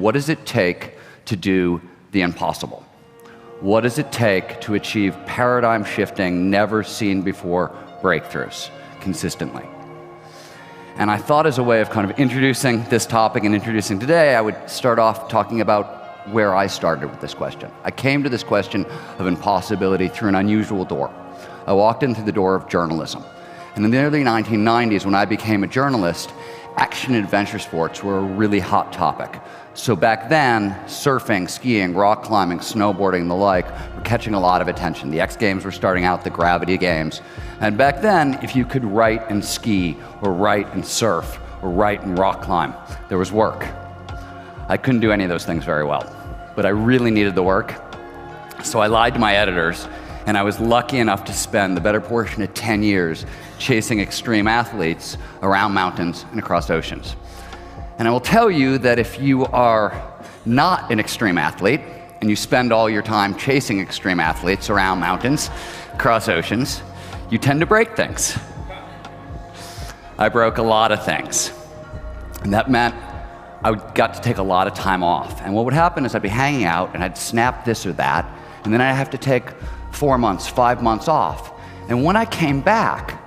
What does it take to do the impossible? What does it take to achieve paradigm-shifting, never-seen-before breakthroughs consistently? And I thought as a way of kind of introducing this topic and introducing today, I would start off talking about where I started with this question. I came to this question of impossibility through an unusual door. I walked in through the door of journalism. And in the early 1990s, when I became a journalist, action and adventure sports were a really hot topic. So back then, surfing, skiing, rock climbing, snowboarding, and the like were catching a lot of attention. The X Games were starting out, the Gravity Games. And back then, if you could write and ski, or write and surf, or write and rock climb, there was work. I couldn't do any of those things very well, but I really needed the work. So I lied to my editors, and I was lucky enough to spend the better portion of 10 years chasing extreme athletes around mountains and across oceans. And I will tell you that if you are not an extreme athlete, and you spend all your time chasing extreme athletes around mountains, across oceans, you tend to break things. I broke a lot of things. And that meant I got to take a lot of time off. And what would happen is I'd be hanging out and I'd snap this or that, and then I'd have to take 4 months, 5 months off. And when I came back,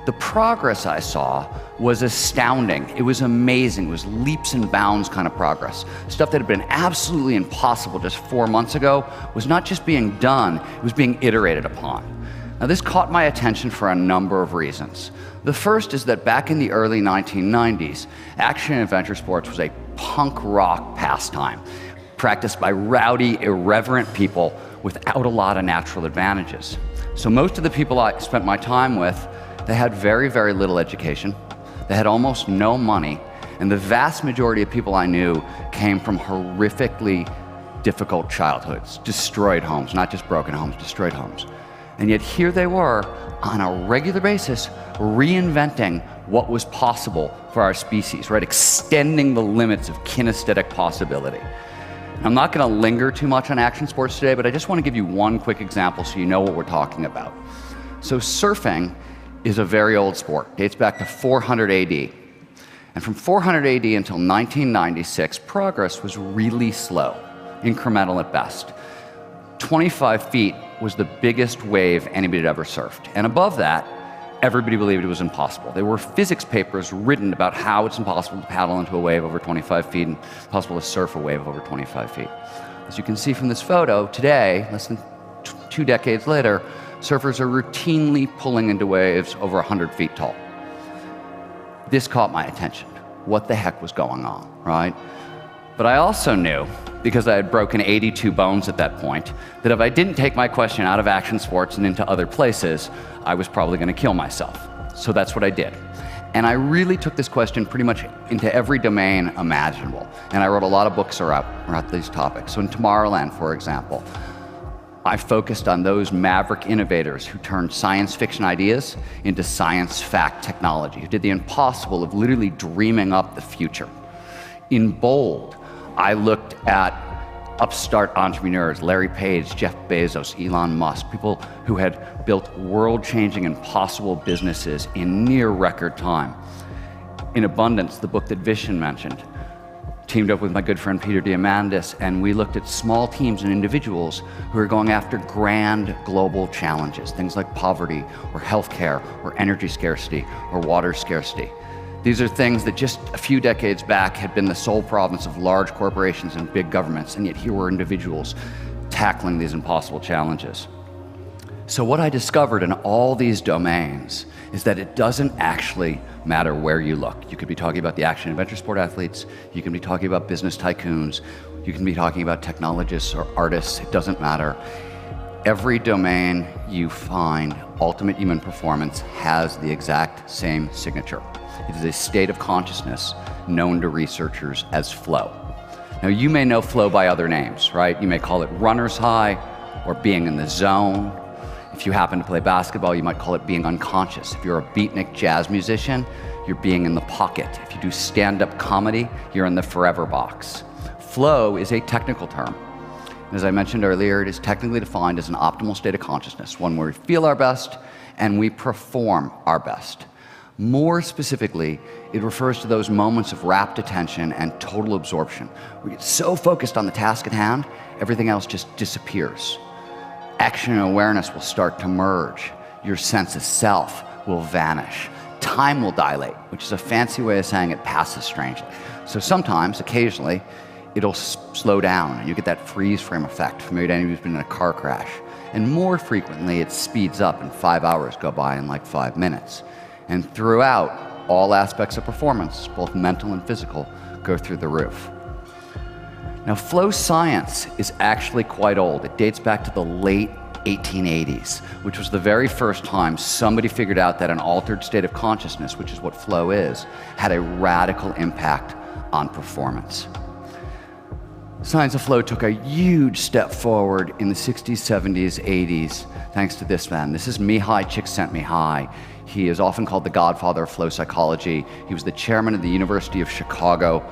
the progress I saw was astounding. It was amazing. It was leaps and bounds kind of progress. Stuff that had been absolutely impossible just 4 months ago was not just being done, it was being iterated upon. Now, this caught my attention for a number of reasons. The first is that back in the early 1990s, action and adventure sports was a punk rock pastime, practiced by rowdy, irreverent people without a lot of natural advantages. So most of the people I spent my time with, they had very, very little education, they had almost no money, and the vast majority of people I knew came from horrifically difficult childhoods, destroyed homes, not just broken homes, destroyed homes. And yet here they were, on a regular basis, reinventing what was possible for our species, right? Extending the limits of kinesthetic possibility. I'm not going to linger too much on action sports today, but I just want to give you one quick example so you know what we're talking about. So surfing is a very old sport, dates back to 400 AD. And from 400 AD until 1996, progress was really slow, incremental at best. 25 feet was the biggest wave anybody had ever surfed. And above that, everybody believed it was impossible. There were physics papers written about how it's impossible to paddle into a wave over 25 feet and impossible to surf a wave over 25 feet. As you can see from this photo, today, less than 2 decades later, surfers are routinely pulling into waves over 100 feet tall. This caught my attention. What the heck was going on, right? But I also knew, because I had broken 82 bones at that point, that if I didn't take my question out of action sports and into other places, I was probably going to kill myself. So that's what I did. And I really took this question pretty much into every domain imaginable. And I wrote a lot of books around these topics. So in Tomorrowland, for example, I focused on those maverick innovators who turned science fiction ideas into science fact technology, who did the impossible of literally dreaming up the future. In Bold, I looked at upstart entrepreneurs, Larry Page, Jeff Bezos, Elon Musk, people who had built world-changing and possible businesses in near record time. In Abundance, the book that Vishen mentioned, teamed up with my good friend Peter Diamandis, and we looked at small teams and individuals who are going after grand global challenges, things like poverty, or healthcare, or energy scarcity, or water scarcity. These are things that just a few decades back had been the sole province of large corporations and big governments, and yet here were individuals tackling these impossible challenges. So what I discovered in all these domains is that it doesn't actually matter where you look. You could be talking about the action adventure sport athletes, you can be talking about business tycoons, you can be talking about technologists or artists, it doesn't matter. Every domain you find ultimate human performance has the exact same signature. It is a state of consciousness known to researchers as flow. Now, you may know flow by other names, right? You may call it runner's high or being in the zone. If you happen to play basketball, you might call it being unconscious. If you're a beatnik jazz musician, you're being in the pocket. If you do stand-up comedy, you're in the forever box. Flow is a technical term. And as I mentioned earlier, it is technically defined as an optimal state of consciousness, one where we feel our best and we perform our best. More specifically, it refers to those moments of rapt attention and total absorption. We get so focused on the task at hand, everything else just disappears. Action and awareness will start to merge. Your sense of self will vanish. Time will dilate, which is a fancy way of saying it passes strangely. So sometimes, occasionally, it'll slow down and you get that freeze frame effect from anybody who's been in a car crash. And more frequently, it speeds up and 5 hours go by in like 5 minutes. And throughout, all aspects of performance, both mental and physical, go through the roof. Now, flow science is actually quite old. It dates back to the late 1880s, which was the very first time somebody figured out that an altered state of consciousness, which is what flow is, had a radical impact on performance. Science of flow took a huge step forward in the 60s, 70s, 80s, thanks to this man. This is Mihai Csikszentmihalyi. He is often called the godfather of flow psychology. He was the chairman of the University of Chicago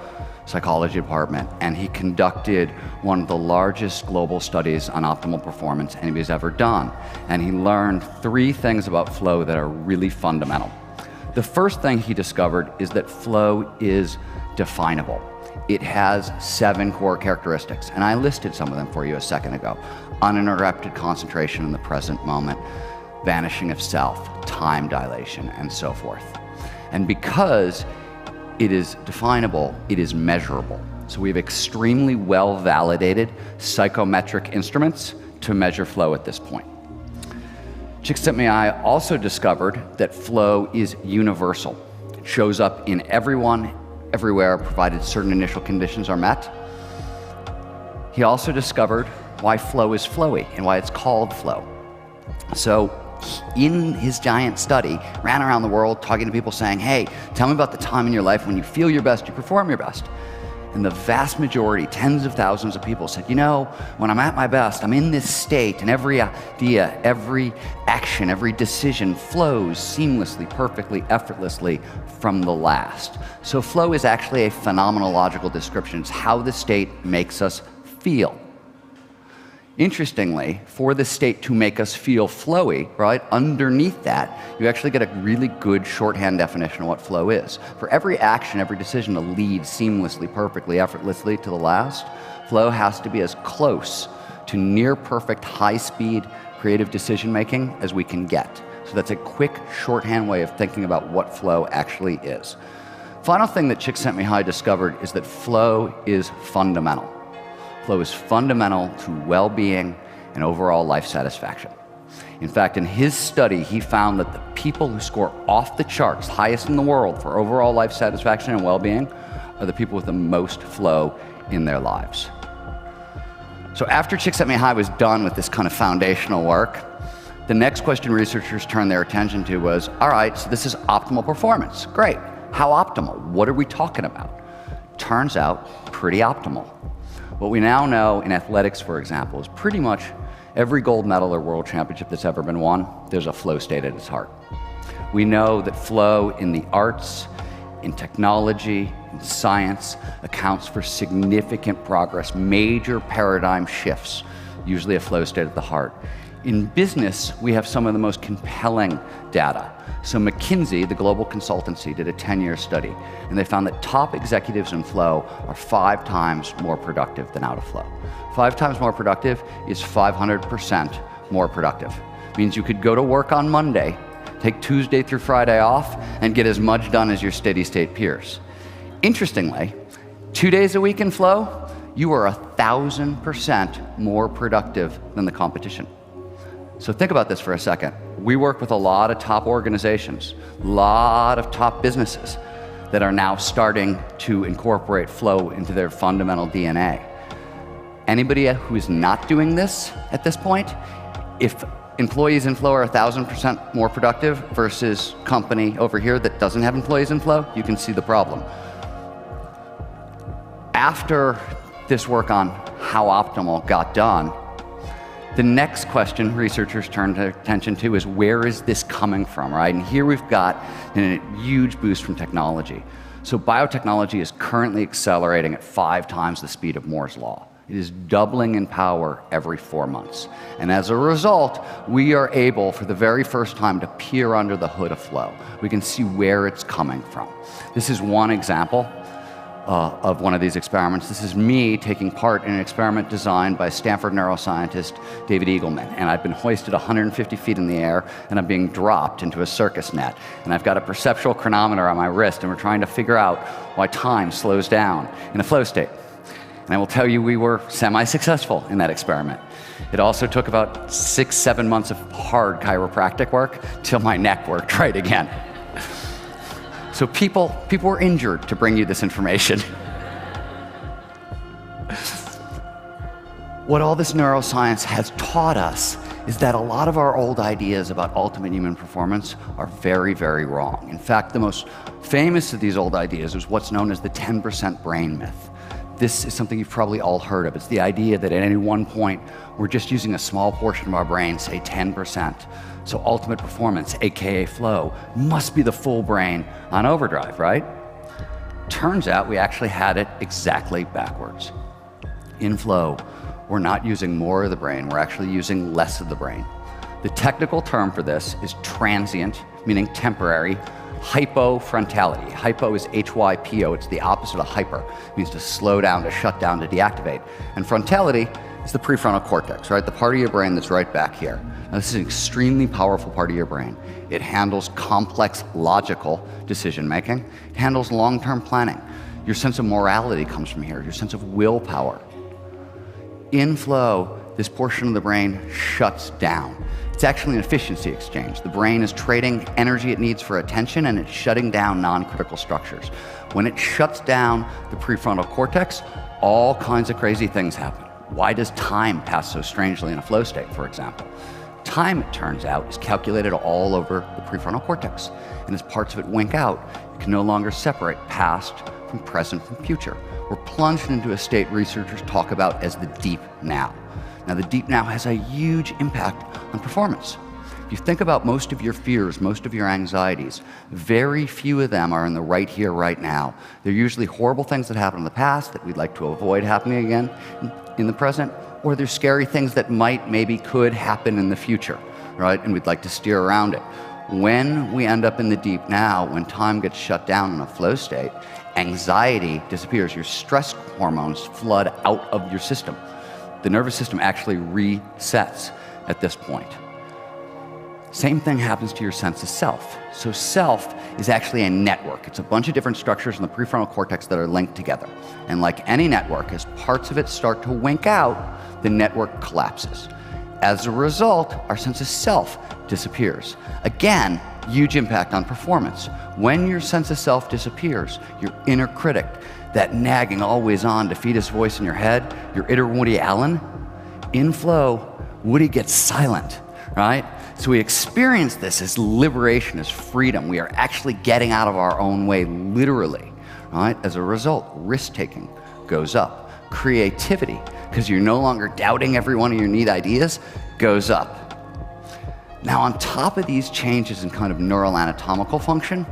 psychology department, and he conducted one of the largest global studies on optimal performance anybody's ever done. And he learned 3 things about flow that are really fundamental. The first thing he discovered is that flow is definable. It has 7 core characteristics, and I listed some of them for you a second ago. Uninterrupted concentration in the present moment, vanishing of self, time dilation, and so forth. And because it is definable, it is measurable. So we have extremely well-validated psychometric instruments to measure flow at this point. Csikszentmihalyi also discovered that flow is universal. It shows up in everyone, everywhere, provided certain initial conditions are met. He also discovered why flow is flowy and why it's called flow. So in his giant study, ran around the world talking to people saying, hey, tell me about the time in your life when you feel your best, you perform your best. And the vast majority, tens of thousands of people said, you know, when I'm at my best, I'm in this state and every idea, every action, every decision flows seamlessly, perfectly, effortlessly from the last. So flow is actually a phenomenological description. It's how the state makes us feel. Interestingly, for the state to make us feel flowy, right, underneath that, you actually get a really good shorthand definition of what flow is. For every action, every decision to lead seamlessly, perfectly, effortlessly to the last, flow has to be as close to near-perfect, high-speed, creative decision-making as we can get. So that's a quick shorthand way of thinking about what flow actually is. Final thing that Csikszentmihalyi discovered is that flow is fundamental. Flow is fundamental to well-being and overall life satisfaction. In fact, in his study, he found that the people who score off the charts, highest in the world for overall life satisfaction and well-being, are the people with the most flow in their lives. So after Csikszentmihalyi was done with this kind of foundational work, the next question researchers turned their attention to was, all right, so this is optimal performance. Great. How optimal? What are we talking about? Turns out, pretty optimal. What we now know in athletics, for example, is pretty much every gold medal or world championship that's ever been won, there's a flow state at its heart. We know that flow in the arts, in technology, in science, accounts for significant progress, major paradigm shifts, usually a flow state at the heart. In business, we have some of the most compelling data. So McKinsey, the global consultancy, did a 10-year study, and they found that top executives in flow are 5 times more productive than out of flow. 5 times more productive is 500% more productive. It means you could go to work on Monday, take Tuesday through Friday off, and get as much done as your steady-state peers. Interestingly, 2 days a week in flow, you are 1,000% more productive than the competition. So think about this for a second. We work with a lot of top organizations, a lot of top businesses that are now starting to incorporate flow into their fundamental DNA. Anybody who is not doing this at this point, if employees in flow are 1,000% more productive versus company over here that doesn't have employees in flow, you can see the problem. After this work on how optimal got done, the next question researchers turned their attention to is, where is this coming from, right? And here we've got a huge boost from technology. So biotechnology is currently accelerating at 5 times the speed of Moore's law. It is doubling in power every 4 months. And as a result, we are able, for the very first time, to peer under the hood of flow. We can see where it's coming from. This is one example of one of these experiments. This is me taking part in an experiment designed by Stanford neuroscientist David Eagleman. And I've been hoisted 150 feet in the air, and I'm being dropped into a circus net. And I've got a perceptual chronometer on my wrist, and we're trying to figure out why time slows down in a flow state. And I will tell you, we were semi-successful in that experiment. It also took about 6-7 months of hard chiropractic work till my neck worked right again. So people were injured to bring you this information. What all this neuroscience has taught us is that a lot of our old ideas about ultimate human performance are very, very wrong. In fact, the most famous of these old ideas is what's known as the 10% brain myth. This is something you've probably all heard of. It's the idea that at any one point, we're just using a small portion of our brain, say 10%. So ultimate performance, AKA flow, must be the full brain on overdrive, right? Turns out we actually had it exactly backwards. In flow, we're not using more of the brain, we're actually using less of the brain. The technical term for this is transient, meaning temporary, hypofrontality. Hypo is H-Y-P-O, it's the opposite of hyper. It means to slow down, to shut down, to deactivate. And frontality is the prefrontal cortex, right? The part of your brain that's right back here. Now, this is an extremely powerful part of your brain. It handles complex logical decision making. It handles long-term planning. Your sense of morality comes from here, your sense of willpower. In flow, this portion of the brain shuts down. It's actually an efficiency exchange. The brain is trading energy it needs for attention, and it's shutting down non-critical structures. When it shuts down the prefrontal cortex, all kinds of crazy things happen. Why does time pass so strangely in a flow state, for example? Time, it turns out, is calculated all over the prefrontal cortex. And as parts of it wink out, you can no longer separate past from present from future. We're plunged into a state researchers talk about as the deep now. Now, the deep now has a huge impact on performance. If you think about most of your fears, most of your anxieties, very few of them are in the right here, right now. They're usually horrible things that happened in the past that we'd like to avoid happening again in the present, or they're scary things that might, maybe could happen in the future, right? And we'd like to steer around it. When we end up in the deep now, when time gets shut down in a flow state, anxiety disappears. Your stress hormones flood out of your system. The nervous system actually resets at this point. Same thing happens to your sense of self. So self is actually a network. It's a bunch of different structures in the prefrontal cortex that are linked together. And like any network, as parts of it start to wink out, the network collapses. As a result, our sense of self disappears. Again, huge impact on performance. When your sense of self disappears, your inner critic, that nagging, always on, defeatist voice in your head, your inner Woody Allen, in flow, Woody gets silent, right? So we experience this as liberation, as freedom. We are actually getting out of our own way, literally, right? As a result, risk-taking goes up. Creativity, because you're no longer doubting every one of your neat ideas, goes up. Now, on top of these changes in kind of neural anatomical function,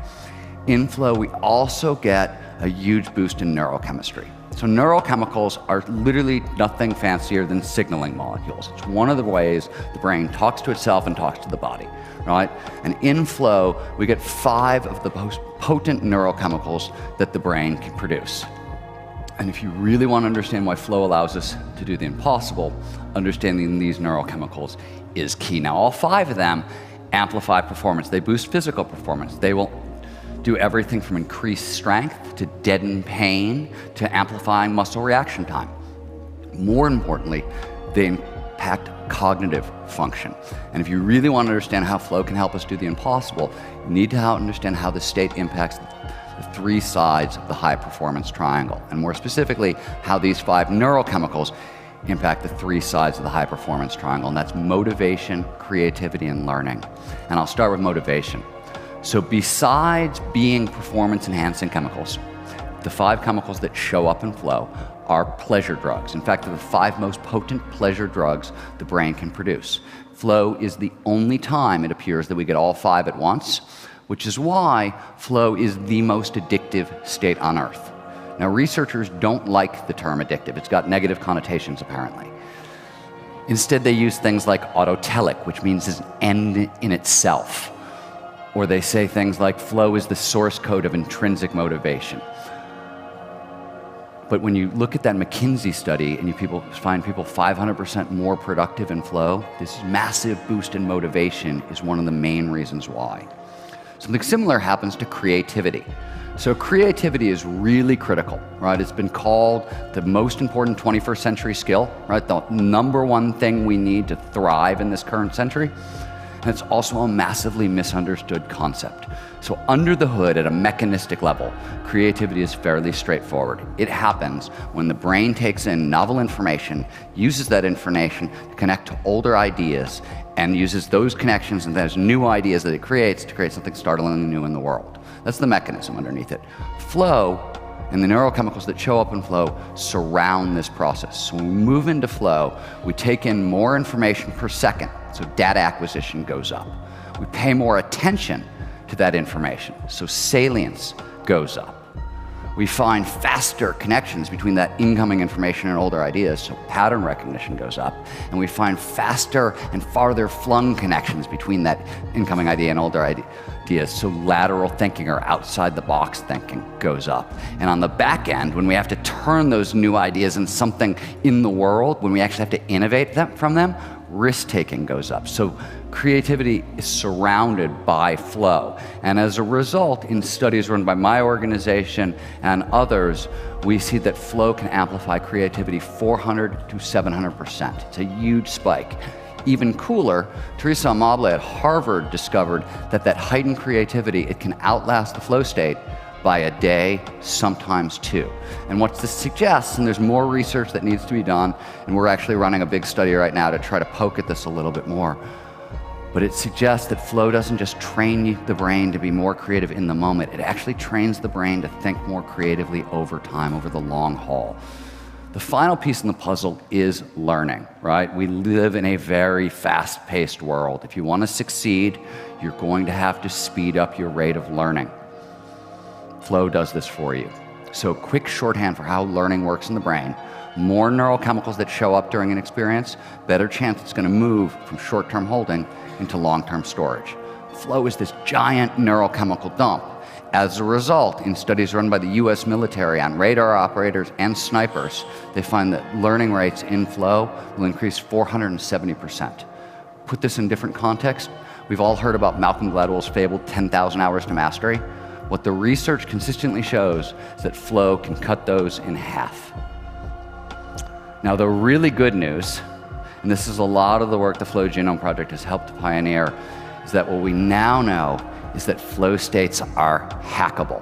in flow, we also get a huge boost in neurochemistry. So neurochemicals are literally nothing fancier than signaling molecules. It's one of the ways the brain talks to itself and talks to the body, right? And in flow, we get 5 of the most potent neurochemicals that the brain can produce. And if you really want to understand why flow allows us to do the impossible, understanding these neurochemicals is key. Now, all 5 of them amplify performance. They boost physical performance. They will do everything from increased strength to deaden pain to amplifying muscle reaction time. More importantly, they impact cognitive function. And if you really want to understand how flow can help us do the impossible, you need to understand how the state impacts the 3 sides of the high performance triangle, and more specifically, how these 5 neurochemicals impact the 3 sides of the high performance triangle, and that's motivation, creativity, and learning. And I'll start with motivation. So besides being performance-enhancing chemicals, the 5 chemicals that show up in flow are pleasure drugs. In fact, they're the 5 most potent pleasure drugs the brain can produce. Flow is the only time it appears that we get all 5 at once, which is why flow is the most addictive state on Earth. Now, researchers don't like the term addictive. It's got negative connotations, apparently. Instead, they use things like autotelic, which means an end in itself. Or they say things like flow is the source code of intrinsic motivation. But when you look at that McKinsey study and you find people 500% more productive in flow, this massive boost in motivation is one of the main reasons why. Something similar happens to creativity. So creativity is really critical, right? It's been called the most important 21st century skill, right? The number one thing we need to thrive in this current century. And it's also a massively misunderstood concept. So under the hood, at a mechanistic level, creativity is fairly straightforward. It happens when the brain takes in novel information, uses that information to connect to older ideas, and uses those connections and those new ideas that it creates to create something startlingly new in the world. That's the mechanism underneath it. Flow and the neurochemicals that show up in flow surround this process. So when we move into flow, we take in more information per second, so data acquisition goes up. We pay more attention to that information, so salience goes up. We find faster connections between that incoming information and older ideas, so pattern recognition goes up. And we find faster and farther flung connections between that incoming idea and older ideas, so lateral thinking or outside the box thinking goes up. And on the back end, when we have to turn those new ideas into something in the world, when we actually have to innovate from them, risk-taking goes up. So creativity is surrounded by flow. And as a result, in studies run by my organization and others, we see that flow can amplify creativity 400 to 700%. It's a huge spike. Even cooler, Teresa Amabile at Harvard discovered that heightened creativity, it can outlast the flow state by a day, sometimes two. And what this suggests, and there's more research that needs to be done, and we're actually running a big study right now to try to poke at this a little bit more, but it suggests that flow doesn't just train the brain to be more creative in the moment, it actually trains the brain to think more creatively over time, over the long haul. The final piece in the puzzle is learning, right? We live in a very fast-paced world. If you want to succeed, you're going to have to speed up your rate of learning. Flow does this for you. So quick shorthand for how learning works in the brain: more neurochemicals that show up during an experience, better chance it's going to move from short-term holding into long-term storage. Flow is this giant neurochemical dump. As a result, in studies run by the US military on radar operators and snipers, they find that learning rates in flow will increase 470%. Put this in different context, we've all heard about Malcolm Gladwell's fabled 10,000 hours to mastery. What the research consistently shows is that flow can cut those in half. Now, the really good news, and this is a lot of the work the Flow Genome Project has helped pioneer, is that what we now know is that flow states are hackable.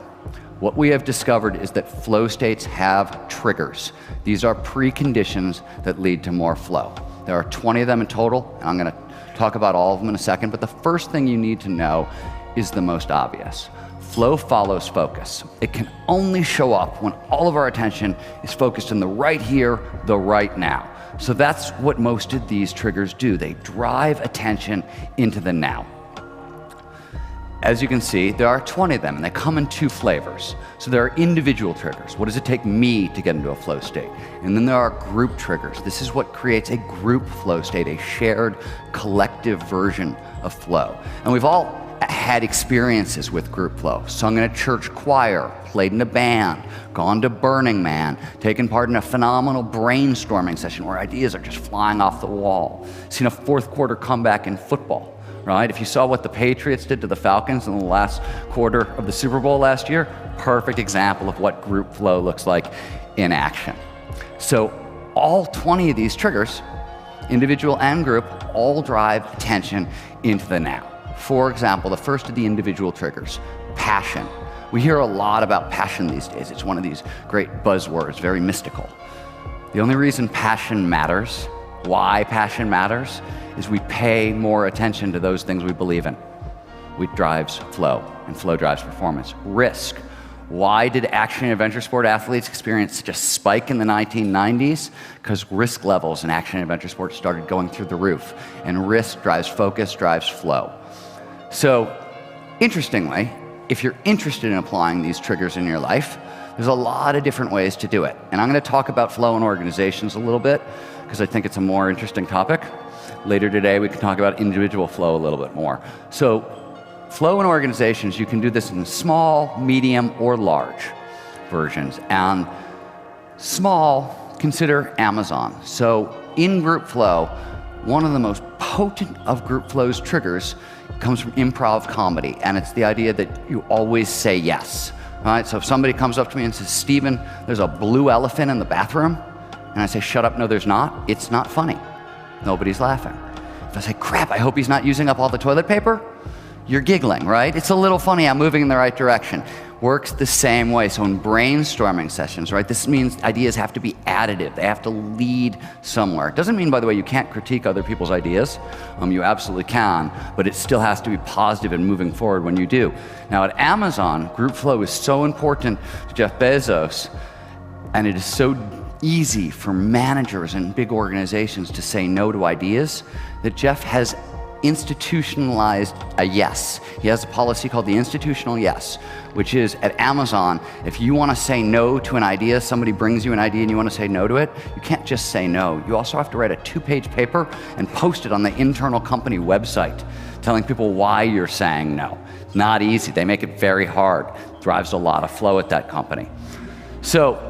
What we have discovered is that flow states have triggers. These are preconditions that lead to more flow. There are 20 of them in total, and I'm going to talk about all of them in a second, but the first thing you need to know is the most obvious. Flow follows focus. It can only show up when all of our attention is focused in the right here, the right now. So that's what most of these triggers do. They drive attention into the now. As you can see, there are 20 of them, and they come in two flavors. So there are individual triggers. What does it take me to get into a flow state? And then there are group triggers. This is what creates a group flow state, a shared collective version of flow. And we've all had experiences with group flow. Sung in a church choir, played in a band, gone to Burning Man, taken part in a phenomenal brainstorming session where ideas are just flying off the wall. Seen a fourth quarter comeback in football, right? If you saw what the Patriots did to the Falcons in the last quarter of the Super Bowl last year, perfect example of what group flow looks like in action. So all 20 of these triggers, individual and group, all drive attention into the now. For example, the first of the individual triggers, passion. We hear a lot about passion these days. It's one of these great buzzwords, very mystical. The only reason passion matters, why passion matters, is we pay more attention to those things we believe in. Which drives flow, and flow drives performance. Risk. Why did action and adventure sport athletes experience such a spike in the 1990s? Because risk levels in action and adventure sports started going through the roof. And risk drives focus, drives flow. So, interestingly, if you're interested in applying these triggers in your life, There's a lot of different ways to do it. And I'm going to talk about flow in organizations a little bit because I think it's a more interesting topic. Later today, we can talk about individual flow a little bit more. So flow in organizations, you can do this in small, medium, or large versions. And small, consider Amazon. So in group flow, one of the most potent of group flow's triggers comes from improv comedy, and it's the idea that you always say yes. Right? So if somebody comes up to me and says, Stephen, there's a blue elephant in the bathroom, and I say, shut up, no there's not, it's not funny. Nobody's laughing. If I say, crap, I hope he's not using up all the toilet paper, you're giggling, right? It's a little funny, I'm moving in the right direction. Works the same way. So in brainstorming sessions, right, this means ideas have to be additive. They have to lead somewhere. It doesn't mean, by the way, you can't critique other people's ideas. You absolutely can, but it still has to be positive and moving forward when you do. Now at Amazon, group flow is so important to Jeff Bezos, and it is so easy for managers in big organizations to say no to ideas that Jeff has institutionalized a yes. He has a policy called the institutional yes, which is at Amazon, if you want to say no to an idea, somebody brings you an idea and you want to say no to it, you can't just say no. You also have to write a 2-page paper and post it on the internal company website, telling people why you're saying no. It's not easy. They make it very hard. It drives a lot of flow at that company. So,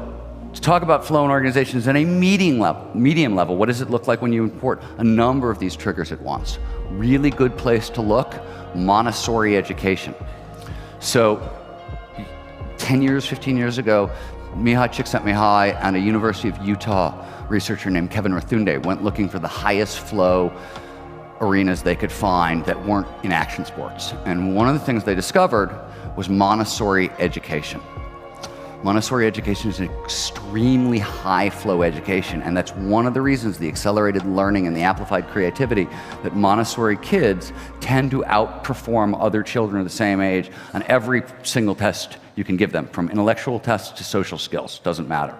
to talk about flow in organizations at a medium level, what does it look like when you import a number of these triggers at once? Really good place to look, Montessori education. So 10 years, 15 years ago, Mihai Csikszentmihalyi and a University of Utah researcher named Kevin Rathunde went looking for the highest flow arenas they could find that weren't in action sports. And one of the things they discovered was Montessori education. Montessori education is an extremely high flow education, and that's one of the reasons the accelerated learning and the amplified creativity that Montessori kids tend to outperform other children of the same age on every single test you can give them, from intellectual tests to social skills, doesn't matter.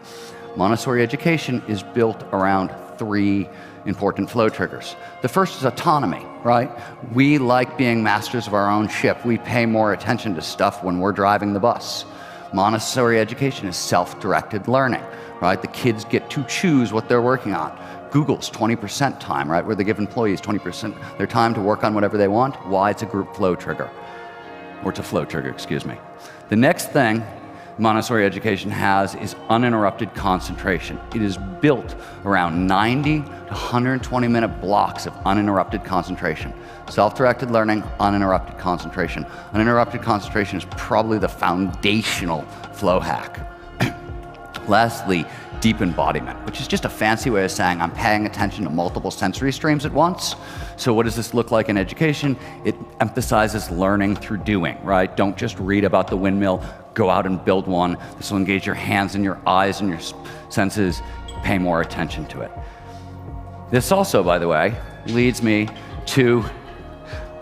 Montessori education is built around 3 important flow triggers. The first is autonomy, right? We like being masters of our own ship. We pay more attention to stuff when we're driving the bus. Montessori education is self-directed learning, right? The kids get to choose what they're working on. Google's 20% time, right? Where they give employees 20% their time to work on whatever they want. Why? It's a group flow trigger. Or it's a flow trigger, excuse me. The next thing Montessori education has is uninterrupted concentration. It is built around 90 to 120 minute blocks of uninterrupted concentration. Self-directed learning, uninterrupted concentration. Uninterrupted concentration is probably the foundational flow hack. Lastly, deep embodiment, which is just a fancy way of saying I'm paying attention to multiple sensory streams at once. So what does this look like in education? It emphasizes learning through doing, right? Don't just read about the windmill, go out and build one. This will engage your hands and your eyes and your senses. Pay more attention to it. This also, by the way, leads me to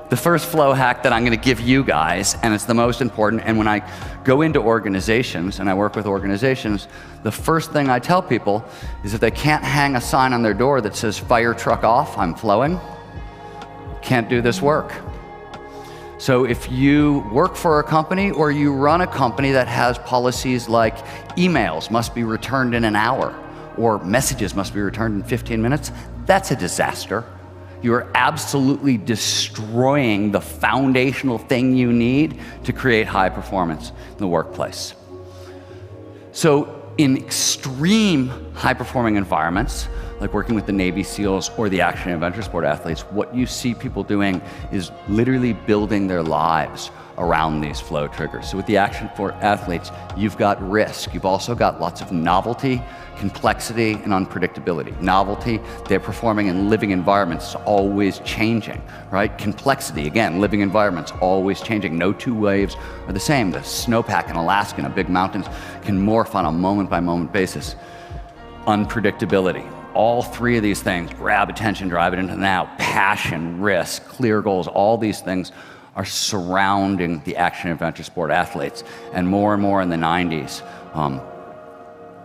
the first flow hack that I'm going to give you guys, and it's the most important. And when I go into organizations and I work with organizations, the first thing I tell people is if they can't hang a sign on their door that says fire truck off, I'm flowing, can't do this work. So if you work for a company or you run a company that has policies like emails must be returned in an hour or messages must be returned in 15 minutes, that's a disaster. You are absolutely destroying the foundational thing you need to create high performance in the workplace. So in extreme high-performing environments, like working with the Navy SEALs or the action and adventure sport athletes, what you see people doing is literally building their lives around these flow triggers. So with the action sport athletes, you've got risk. You've also got lots of novelty, complexity, and unpredictability. Novelty, they're performing in living environments, always changing, right? Complexity, again, living environments, always changing. No 2 waves are the same. The snowpack in Alaska and a big mountains can morph on a moment-by-moment basis. Unpredictability. All 3 of these things, grab attention, drive it into the now, passion, risk, clear goals, all these things are surrounding the action and adventure sport athletes. And more in the 90s,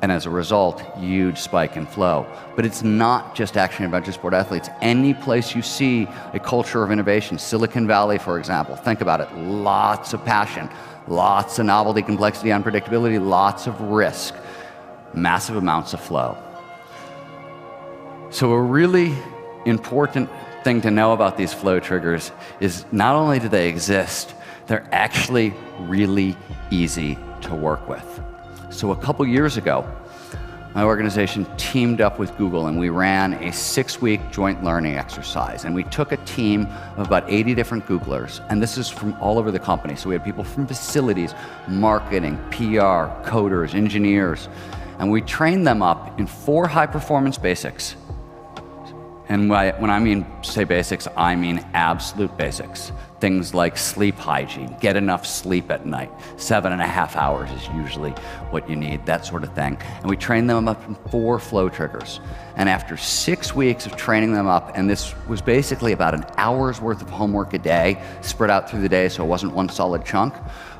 And as a result, huge spike in flow. But it's not just action adventure sport athletes. Any place you see a culture of innovation, Silicon Valley, for example, think about it. Lots of passion, lots of novelty, complexity, unpredictability, lots of risk, massive amounts of flow. So a really important thing to know about these flow triggers is not only do they exist, they're actually really easy to work with. So a couple years ago, my organization teamed up with Google and we ran a 6-week joint learning exercise. And we took a team of about 80 different Googlers, and this is from all over the company. So we had people from facilities, marketing, PR, coders, engineers, and we trained them up in 4 high-performance basics. And when I mean say basics, I mean absolute basics. Things like sleep hygiene, get enough sleep at night. 7.5 hours is usually what you need, that sort of thing. And we trained them up in 4 flow triggers. And after 6 weeks of training them up, and this was basically about an hour's worth of homework a day, spread out through the day so it wasn't one solid chunk,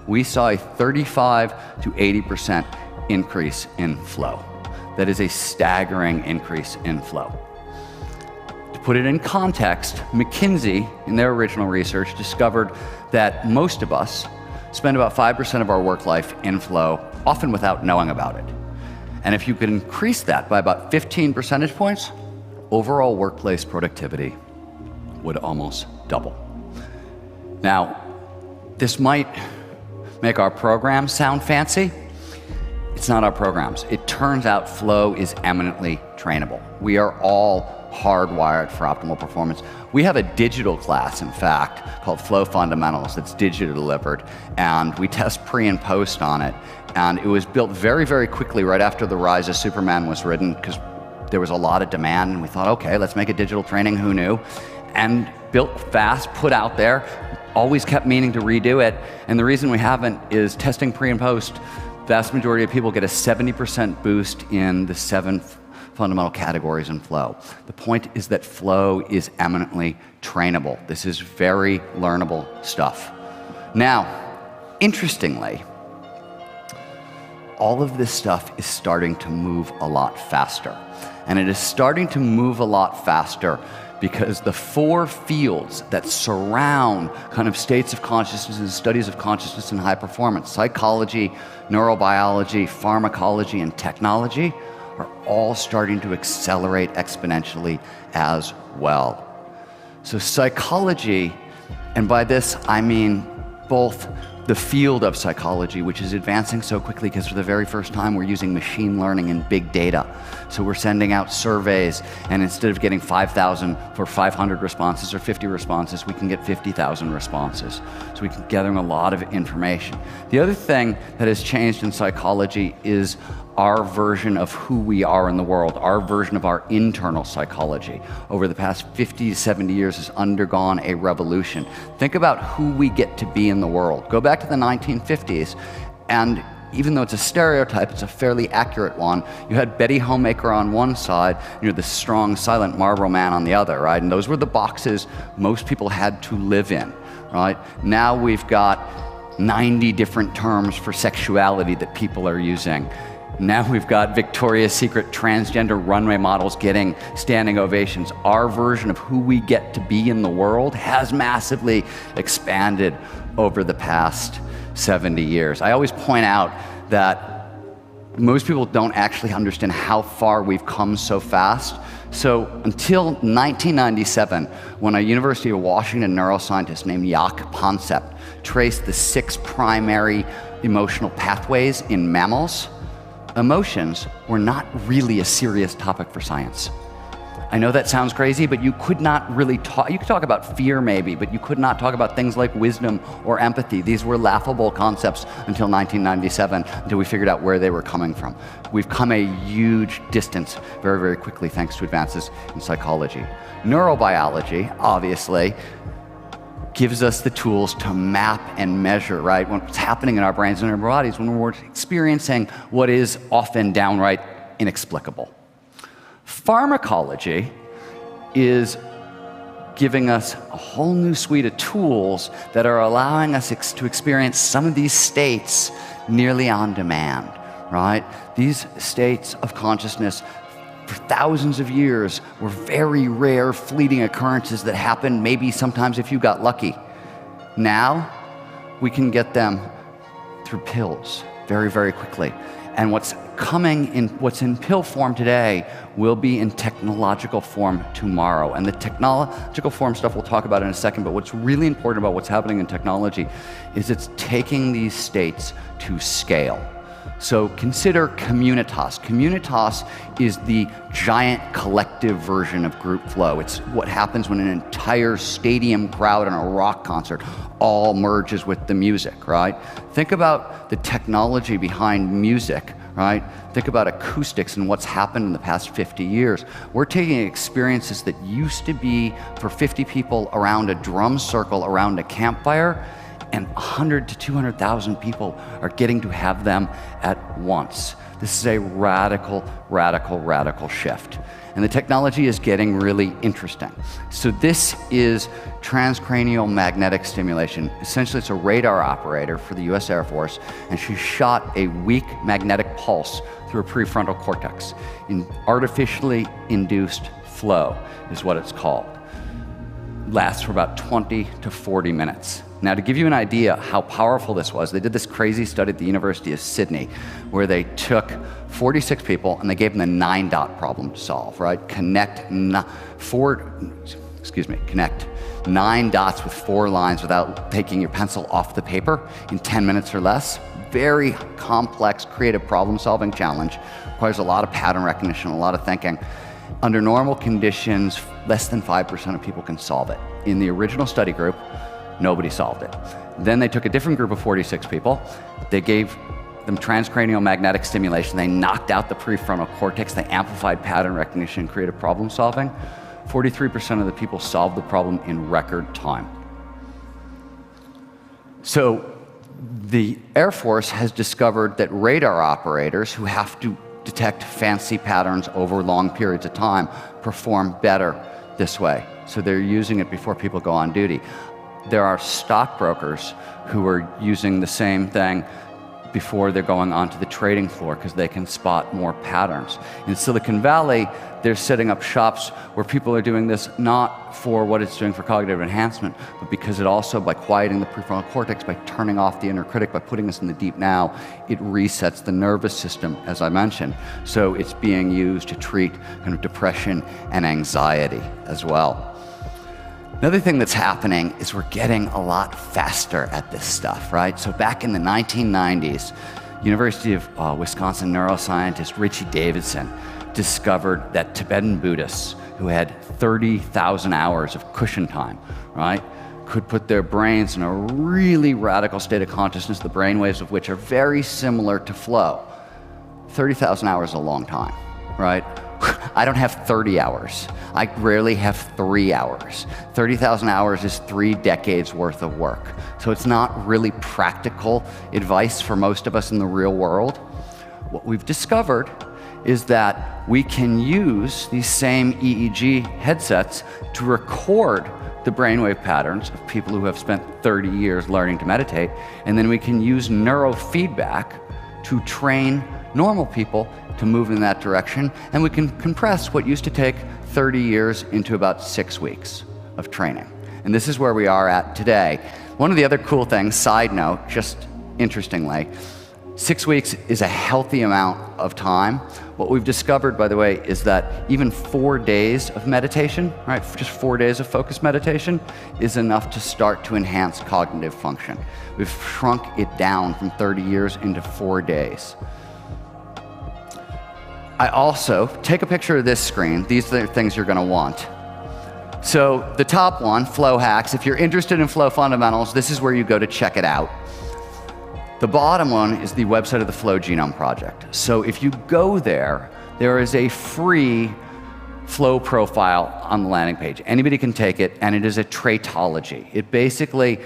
we saw a 35 to 80% increase in flow. That is a staggering increase in flow. To put it in context, McKinsey, in their original research, discovered that most of us spend about 5% of our work life in flow, often without knowing about it. And if you could increase that by about 15 percentage points, overall workplace productivity would almost double. Now, this might make our programs sound fancy. It's not our programs. It turns out flow is eminently trainable. We are all hardwired for optimal performance. We have a digital class, in fact, called Flow Fundamentals that's digitally delivered, and we test pre and post on it. And it was built very, very quickly right after the Rise of Superman was written, because there was a lot of demand, and we thought, okay, let's make a digital training, who knew? And built fast, put out there, always kept meaning to redo it. And the reason we haven't is testing pre and post, vast majority of people get a 70% boost in the 7 fundamental categories in flow. The point is that flow is eminently trainable. This is very learnable stuff. Now, interestingly, all of this stuff is starting to move a lot faster. And it is starting to move a lot faster because the 4 fields that surround kind of states of consciousness and studies of consciousness and high performance, psychology, neurobiology, pharmacology, and technology, are all starting to accelerate exponentially as well. So psychology, and by this I mean both the field of psychology, which is advancing so quickly because for the very first time we're using machine learning and big data. So we're sending out surveys, and instead of getting 5,000 for 500 responses or 50 responses, we can get 50,000 responses. So we can gather a lot of information. The other thing that has changed in psychology is our version of who we are in the world, our version of our internal psychology over the past 50 to 70 years has undergone a revolution. Think about who we get to be in the world. Go back to the 1950s, and even though it's a stereotype, it's a fairly accurate one. You had Betty Homemaker on one side, you know, the strong, silent Marlboro Man on the other, right? And those were the boxes most people had to live in, right? Now we've got 90 different terms for sexuality that people are using. Now we've got Victoria's Secret transgender runway models getting standing ovations. Our version of who we get to be in the world has massively expanded over the past 70 years. I always point out that most people don't actually understand how far we've come so fast. So until 1997, when a University of Washington neuroscientist named Jaak Panksepp traced the 6 primary emotional pathways in mammals, emotions were not really a serious topic for science. I know that sounds crazy, but you could not really talk, you could talk about fear maybe, but you could not talk about things like wisdom or empathy. These were laughable concepts until 1997, until we figured out where they were coming from. We've come a huge distance very, very quickly thanks to advances in psychology. Neurobiology, obviously, gives us the tools to map and measure, right? What's happening in our brains and our bodies when we're experiencing what is often downright inexplicable. Pharmacology is giving us a whole new suite of tools that are allowing us to experience some of these states nearly on demand, right? These states of consciousness for thousands of years were very rare, fleeting occurrences that happened maybe sometimes if you got lucky. Now, we can get them through pills very, very quickly. And what's in pill form today will be in technological form tomorrow. And the technological form stuff we'll talk about in a second, but what's really important about what's happening in technology is it's taking these states to scale. So consider communitas. Communitas is the giant collective version of group flow. It's what happens when an entire stadium crowd in a rock concert all merges with the music, right? Think about the technology behind music, right? Think about acoustics and what's happened in the past 50 years. We're taking experiences that used to be for 50 people around a drum circle around a campfire, and 100 to 200,000 people are getting to have them at once. This is a radical, radical, radical shift. And the technology is getting really interesting. So this is transcranial magnetic stimulation. Essentially, it's a radar operator for the US Air Force, and she shot a weak magnetic pulse through a prefrontal cortex. In artificially induced flow is what it's called. Lasts for about 20 to 40 minutes. Now, to give you an idea how powerful this was, they did this crazy study at the University of Sydney where they took 46 people and they gave them the 9-dot problem to solve, right? Connect 9 dots with 4 lines without taking your pencil off the paper in 10 minutes or less. Very complex, creative problem-solving challenge. Requires a lot of pattern recognition, a lot of thinking. Under normal conditions, less than 5% of people can solve it. In the original study group, nobody solved it. Then they took a different group of 46 people. They gave them transcranial magnetic stimulation. They knocked out the prefrontal cortex. They amplified pattern recognition and creative problem solving. 43% of the people solved the problem in record time. So the Air Force has discovered that radar operators who have to detect fancy patterns over long periods of time perform better this way. So they're using it before people go on duty. There are stockbrokers who are using the same thing before they're going onto the trading floor because they can spot more patterns. In Silicon Valley, they're setting up shops where people are doing this not for what it's doing for cognitive enhancement, but because it also, by quieting the prefrontal cortex, by turning off the inner critic, by putting us in the deep now, it resets the nervous system, as I mentioned. So it's being used to treat kind of depression and anxiety as well. Another thing that's happening is we're getting a lot faster at this stuff, right? So back in the 1990s, University of Wisconsin neuroscientist Richie Davidson discovered that Tibetan Buddhists who had 30,000 hours of cushion time, right, could put their brains in a really radical state of consciousness, the brainwaves of which are very similar to flow. 30,000 hours is a long time, right? I don't have 30 hours. I rarely have 3 hours. 30,000 hours is 3 decades worth of work. So it's not really practical advice for most of us in the real world. What we've discovered is that we can use these same EEG headsets to record the brainwave patterns of people who have spent 30 years learning to meditate, and then we can use neurofeedback to train normal people to move in that direction, and we can compress what used to take 30 years into about 6 weeks of training. And this is where we are at today. One of the other cool things, side note, just interestingly, 6 weeks is a healthy amount of time. What we've discovered, by the way, is that even 4 days of meditation, right, just 4 days of focused meditation is enough to start to enhance cognitive function. We've shrunk it down from 30 years into 4 days. I also, take a picture of this screen. These are the things you're going to want. So the top one, flow hacks. If you're interested in flow fundamentals, this is where you go to check it out. The bottom one is the website of the Flow Genome Project. So if you go there, there is a free flow profile on the landing page. Anybody can take it, and it is a traitology. It basically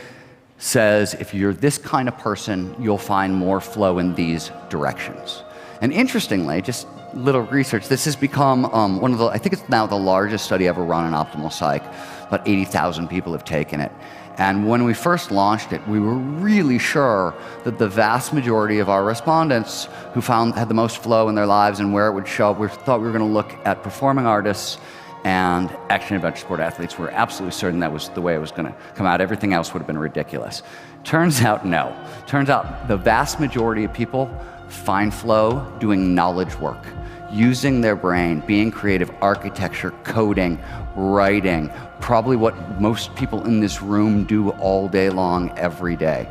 says if you're this kind of person, you'll find more flow in these directions. And interestingly, just little research, this has become one of the, I think it's now the largest study ever run in optimal psych. About 80,000 people have taken it. And when we first launched it, we were really sure that the vast majority of our respondents who had the most flow in their lives and where it would show up, we thought we were going to look at performing artists and action adventure sport athletes. We were absolutely certain that was the way it was going to come out. Everything else would have been ridiculous. Turns out, no. Turns out the vast majority of people find flow doing knowledge work, using their brain, being creative, architecture, coding, writing, probably what most people in this room do all day long, every day.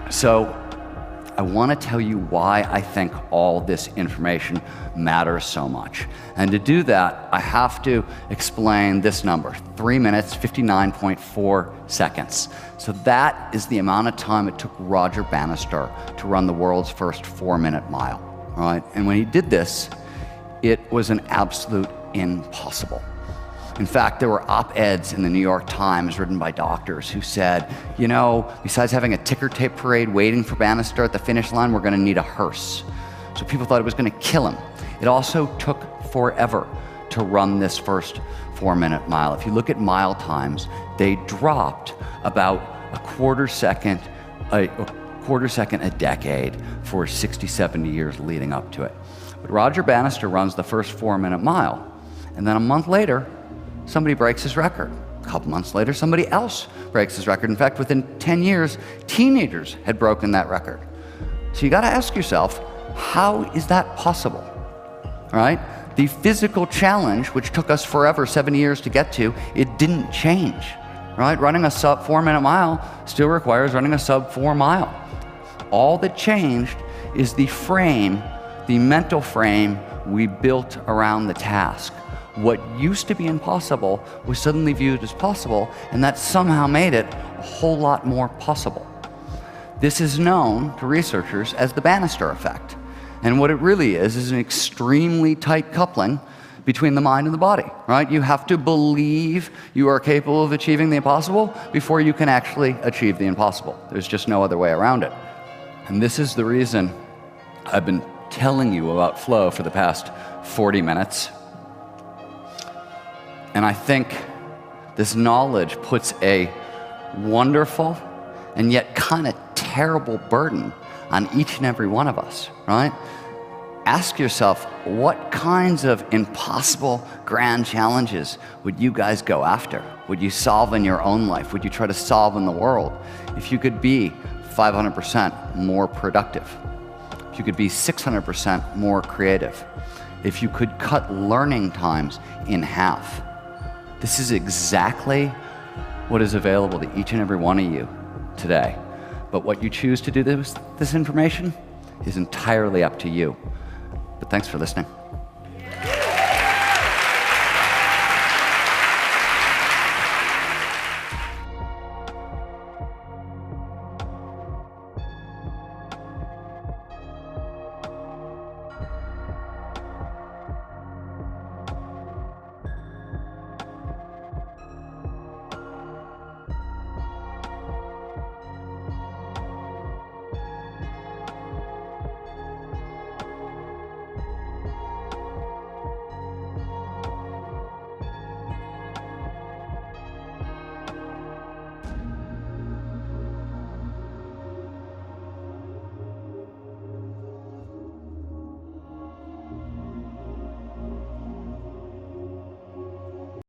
So I want to tell you why I think all this information matters so much. And to do that, I have to explain this number, 3 minutes, 59.4 seconds. So that is the amount of time it took Roger Bannister to run the world's first 4-minute mile, right? And when he did this, it was an absolute impossible. In fact, there were op-eds in the New York Times written by doctors who said, you know, besides having a ticker tape parade waiting for Bannister at the finish line, we're going to need a hearse. So people thought it was going to kill him. It also took forever to run this first 4-minute mile. If you look at mile times, they dropped about a quarter second a decade for 60, 70 years leading up to it. But Roger Bannister runs the first 4-minute mile, and then a month later, somebody breaks his record. A couple months later, somebody else breaks his record. In fact, within 10 years, teenagers had broken that record. So you got to ask yourself, how is that possible? All right? The physical challenge, which took us forever, 70 years to get to, it didn't change. Right? Running a sub 4-minute mile still requires running a sub 4 mile. All that changed is the frame, the mental frame we built around the task. What used to be impossible was suddenly viewed as possible, and that somehow made it a whole lot more possible. This is known to researchers as the Bannister effect. And what it really is an extremely tight coupling between the mind and the body, right? You have to believe you are capable of achieving the impossible before you can actually achieve the impossible. There's just no other way around it. And this is the reason I've been telling you about flow for the past 40 minutes. And I think this knowledge puts a wonderful and yet kind of terrible burden on each and every one of us, right? Ask yourself, what kinds of impossible grand challenges would you guys go after? Would you solve in your own life? Would you try to solve in the world? If you could be 500% more productive, if you could be 600% more creative, if you could cut learning times in half, this is exactly what is available to each and every one of you today. But what you choose to do with this information is entirely up to you. But thanks for listening.